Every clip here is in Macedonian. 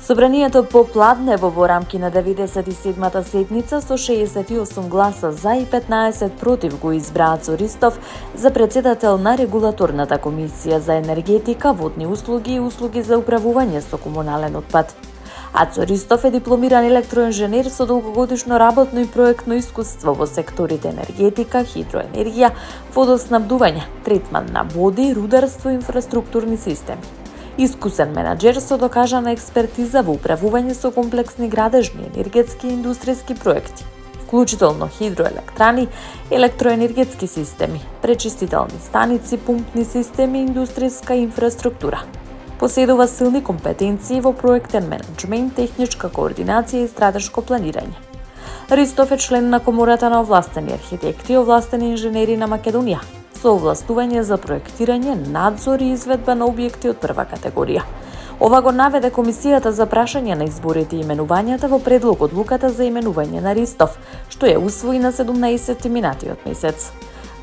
Собранието попладнево во рамки на 97-та седница со 68 гласа за и 15 против го избраа Ацо Ристов за председател на Регулаторната комисија за енергетика, водни услуги и услуги за управување со комунален отпад. Ацо Ристов е дипломиран електроинженер со долгогодишно работно и проектно искуство во секторите енергетика, хидроенергија, водоснабдување, третман на води, рударство и инфраструктурни системи. Искусен менаџер со докажана експертиза во управување со комплексни градежни, енергетски и индустријски проекти, вклучително хидроелектрани, електроенергетски системи, пречистителни станици, пумпни системи и индустријска инфраструктура. Поседува силни компетенции во проектен менеджмент, техничка координација и стратешко планирање. Ристов е член на Комората на овластени архитекти и овластени инженери на Македонија, со овластување за проектирање, надзор и изведба на објекти од прва категорија. Ова го наведе Комисијата за прашање на изборите и именувањата во предлог одлуката за именување на Ристов, што ја усвои на 17 минатиот месец.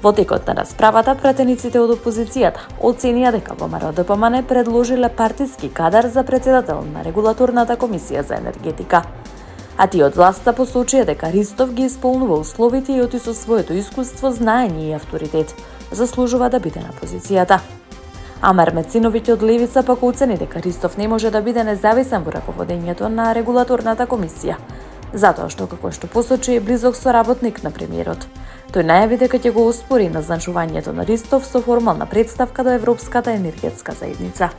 Во текот на расправата, пратениците од опозицијата оценија дека ВМРО-ДПМН предложиле партиски кадар за председател на Регулаторната комисија за енергетика. А тие од власта посочија дека Ристов ги исполнува условите и оти со своето искуство, знаење и авторитет заслужува да биде на позицијата. Амар Мециновиќ од Левица пак оцени дека Ристов не може да биде независен во раководењето на Регулаторната комисија, затоа што, како што посочи, е близок соработник на премиерот. Тој најави дека ќе го оспори назначувањето на Ристов со формална претставка до Европската енергетска заедница.